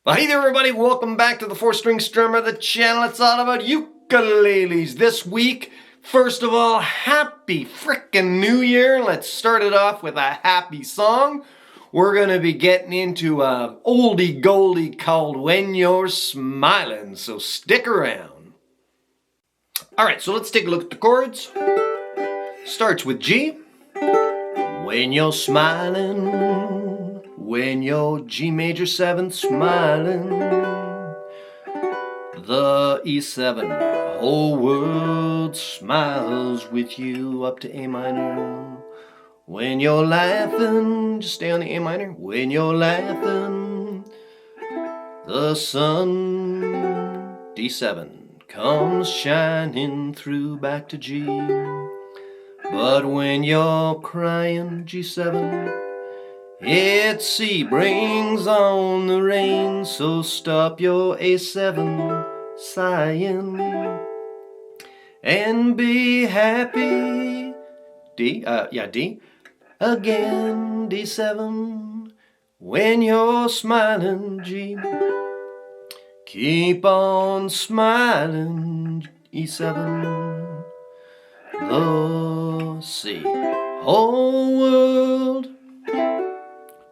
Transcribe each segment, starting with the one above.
Well, hey there, everybody. Welcome back to the 4-String Strummer, the channel. It's all about ukuleles. This week, first of all, happy frickin' New Year. Let's start it off with a happy song. We're going to be getting into a oldie goldie called When You're Smiling, so stick around. Alright, so let's take a look at the chords. Starts with G. When you're smiling, when you're G major 7 smiling, the E7, whole world smiles with you up to A minor. When you're laughing, just stay on the A minor. When you're laughing, the sun, D7, comes shining through back to G. But when you're crying, G7, it's C brings on the rain, so stop your A7 sighing and be happy. D, D. Again, D7, when you're smiling, G. Keep on smiling, E7, the C. Whole world,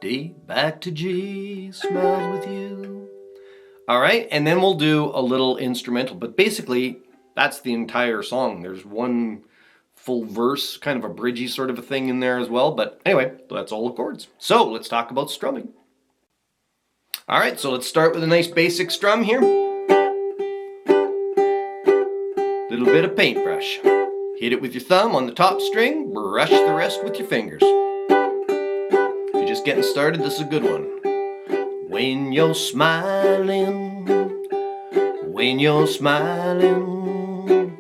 D, back to G, smiles with you. Alright, and then we'll do a little instrumental, but basically, that's the entire song. There's one full verse, kind of a bridgey sort of a thing in there as well, but anyway, that's all the chords. So, let's talk about strumming. Alright, so let's start with a nice basic strum here. Little bit of paintbrush. Hit it with your thumb on the top string, brush the rest with your fingers. If you're just getting started, this is a good one. When you're smiling, when you're smiling,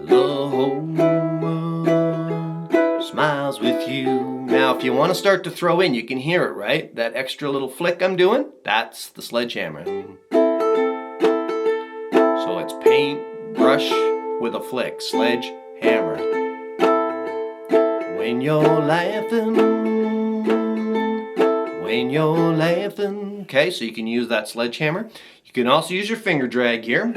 the whole world smiles with you. Now, if you want to start to throw in, you can hear it, right? That extra little flick I'm doing, that's the sledgehammer. So it's paint, brush with a flick, sledgehammer. When you're laughing, when you're laughing. Okay, so you can use that sledgehammer. You can also use your finger drag here.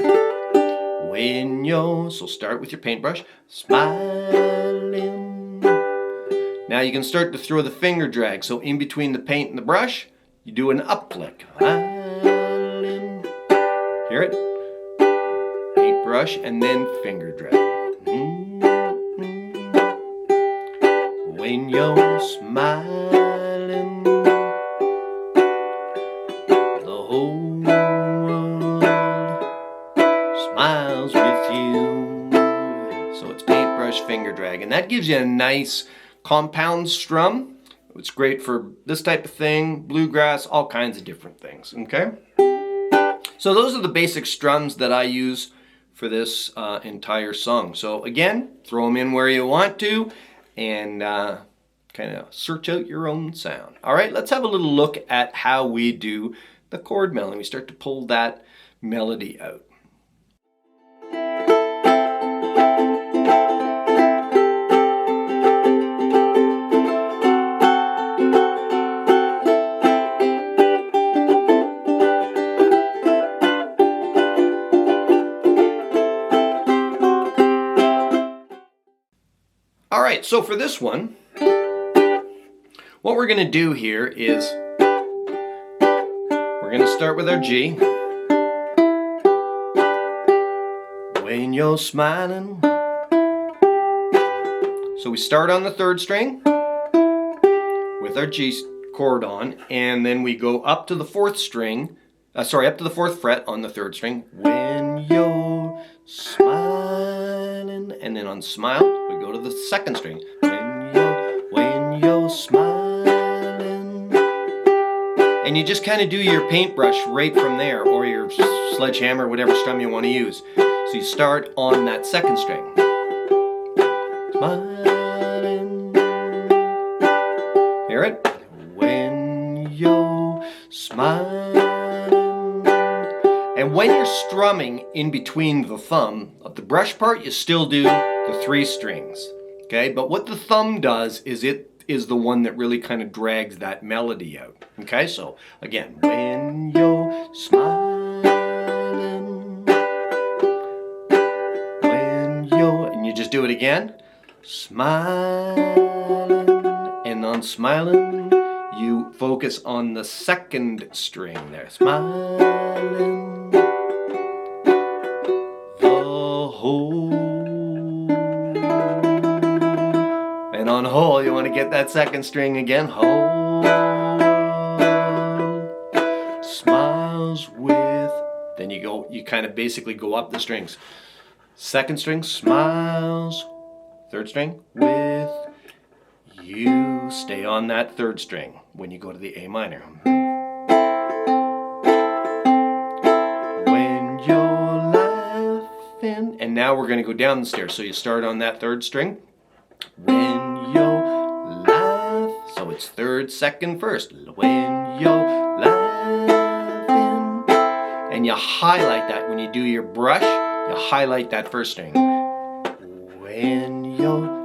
When you're, so start with your paintbrush, smiling. Now you can start to throw the finger drag. So in between the paint and the brush, you do an up flick. Smiling. Hear it? Paintbrush and then finger drag. When you're smiling, the whole world smiles with you. So it's paintbrush, finger drag, and that gives you a nice compound strum. It's great for this type of thing, bluegrass, all kinds of different things, okay? So those are the basic strums that I use for this entire song. So again, throw them in where you want to and kind of search out your own sound. All right, let's have a little look at how we do the chord melody. We start to pull that melody out. Alright, so for this one, what we're going to do here is we're going to start with our G. When you're smiling. So we start on the 3rd string with our G chord on, and then we go up to the 4th string, up to the 4th fret on the 3rd string. When you're smiling, and then on smile, we go to the 2nd string. When you're smiling. And you just kind of do your paintbrush right from there, or your sledgehammer, whatever strum you want to use. So you start on that 2nd string. Smiling. Hear it? When you're smiling. And when you're strumming in between the thumb, the brush part, you still do the 3 strings. Okay, but what the thumb does is it is the one that really kind of drags that melody out. Okay, so again, when you're smiling, when you're, and you just do it again, smiling, and on smiling, you focus on the second string there, smiling, the whole. And on whole, you want to get that second string again. Whole smiles with. Then you kind of basically go up the strings. Second string, smiles. Third string, with you. Stay on that third string when you go to the A minor. When you're laughing. And now we're going to go down the stairs. So you start on that third string. When you laugh, so it's third, second, first. When you're laughing, and you highlight that when you do your brush, you highlight that first string. When you're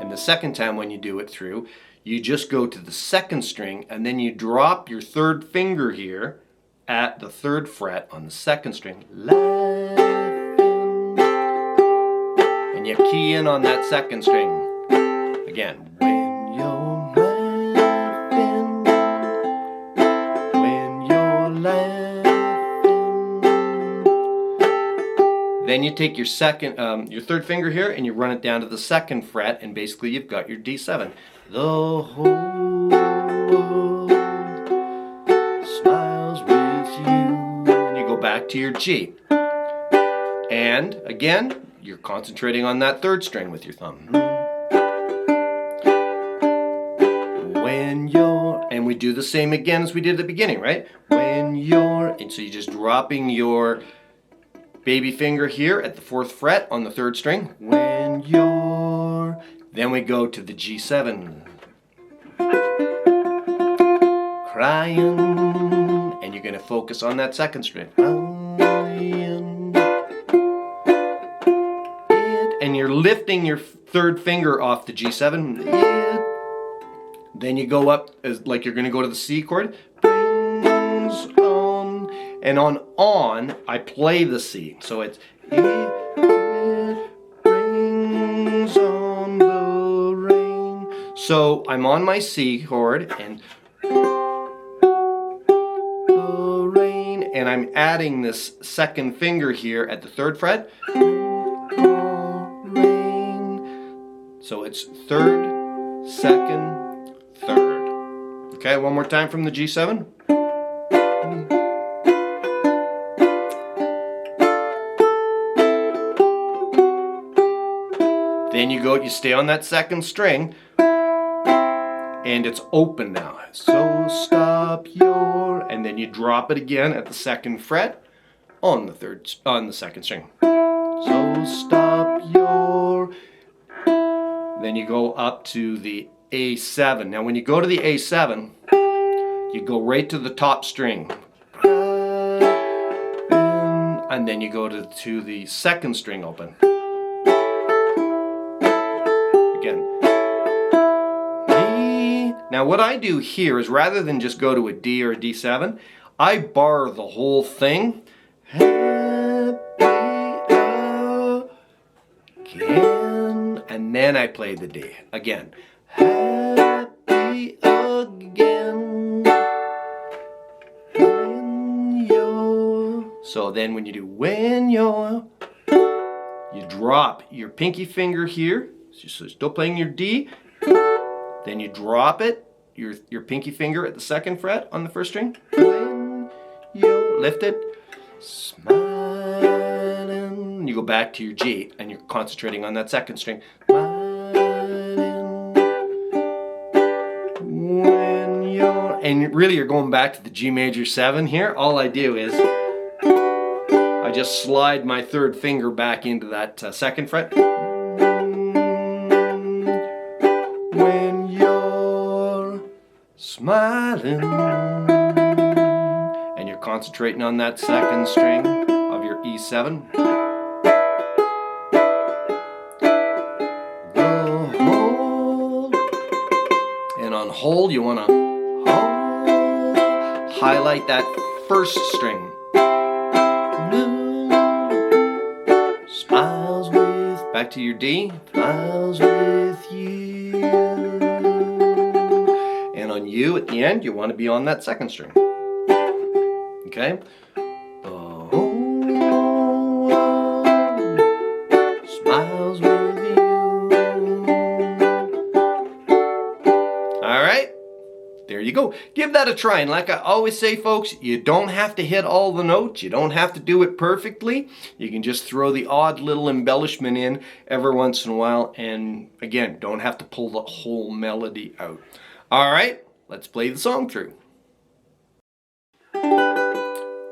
and the second time when you do it through, you just go to the second string and then you drop your third finger here at the third fret on the second string, and you key in on that second string again. When you're laughing, when you're laughing. Then you take your your third finger here and you run it down to the second fret, and basically you've got your D7. The whole world smiles with you. And you go back to your G. And again, you're concentrating on that third string with your thumb. When you're, and we do the same again as we did at the beginning, right? When you're, and so you're just dropping your baby finger here at the fourth fret on the third string. When you're, then we go to the G7. Crying, and you're going to focus on that second string. Crying. And you're lifting your third finger off the G7. Then you go up as like you're going to go to the C chord. Brings on, and on I play the C. So it's it brings on the rain. So I'm on my C chord and the rain, and I'm adding this second finger here at the third fret. So it's third, second, third. Okay, one more time from the G7. Then you stay on that second string, and it's open now. So stop your, and then you drop it again at the second fret on the second string. So stop your. Then you go up to the A7. Now when you go to the A7, you go right to the top string. And then you go to the second string open. Again. D. Now what I do here is rather than just go to a D or a D7, I bar the whole thing. And then I play the D again. Happy again. When you're. So then when you do when you're, you drop your pinky finger here. So you're still playing your D. Then you drop it, your pinky finger at the second fret on the first string. When you lift it. Smiling. You go back to your G and you're concentrating on that second string. When you're, and really you're going back to the G major 7 here. All I do is I just slide my third finger back into that second fret. When you're smiling, and you're concentrating on that second string of your E7. And on hold, you want to highlight that first string. Smiles with, back to your D, smiles with you. And on U at the end, you want to be on that second string. Okay? Smiles with you. All right? There you go. Give that a try. And like I always say, folks, you don't have to hit all the notes. You don't have to do it perfectly. You can just throw the odd little embellishment in every once in a while. And again, don't have to pull the whole melody out. All right, let's play the song through.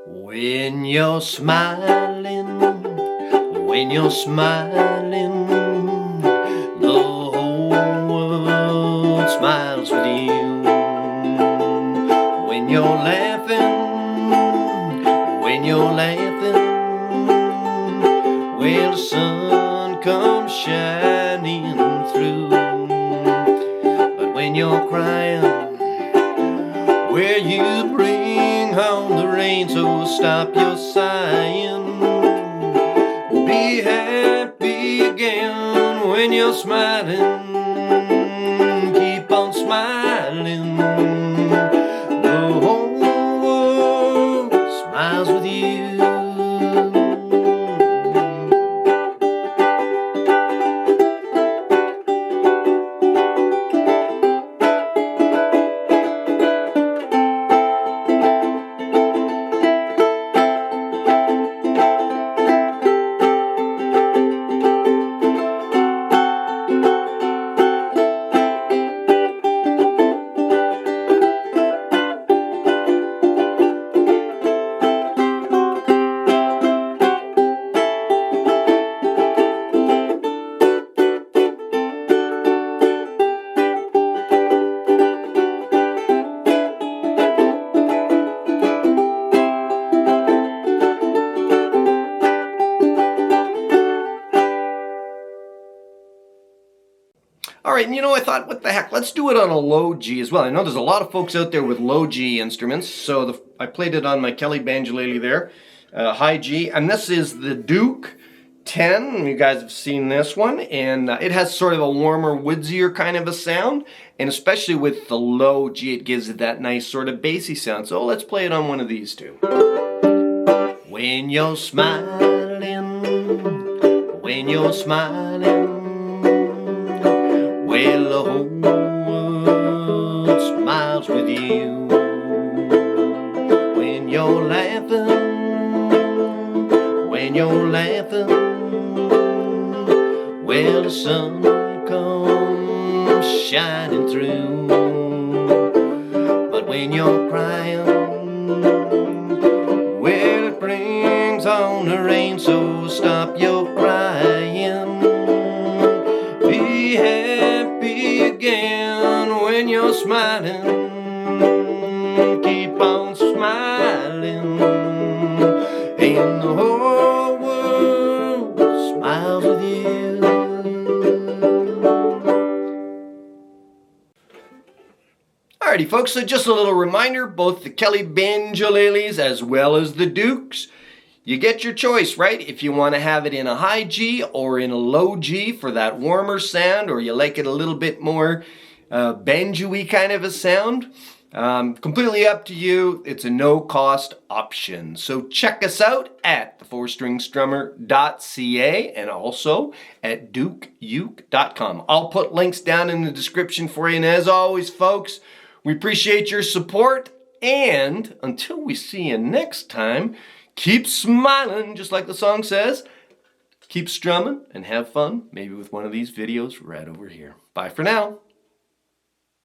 When you're smiling, when you're smiling, the whole world smiles with you. When you're laughing, well, the sun comes shining through. But when you're crying, well, you bring home the rain, so stop your sighing. Be happy again when you're smiling. Keep on smiling. The whole world smiles with you. All right, and you know, I thought, what the heck, let's do it on a low G as well. I know there's a lot of folks out there with low G instruments, so I played it on my Kelly Banjolele there, high G, and this is the Duke 10. You guys have seen this one, and it has sort of a warmer, woodsier kind of a sound, and especially with the low G, it gives it that nice sort of bassy sound. So let's play it on one of these two. When you're smiling, when you're smiling, well, the whole world smiles with you. When you're laughing, well, the sun comes shining through. But when you're crying, well, it brings on the rain, so stop your crying. Be happy again when you're smiling. Keep on smiling, and the whole world smiles with you. Alrighty, folks, so just a little reminder, both the Kelly Banjoleles as well as the Dukes, you get your choice, right? If you want to have it in a high G or in a low G for that warmer sound, or you like it a little bit more banjo-y kind of a sound, completely up to you. It's a no-cost option. So check us out at thefourstringstrummer.ca and also at dukeuke.com. I'll put links down in the description for you. And as always, folks, we appreciate your support. And until we see you next time, keep smiling, just like the song says. Keep strumming and have fun, maybe with one of these videos right over here. Bye for now.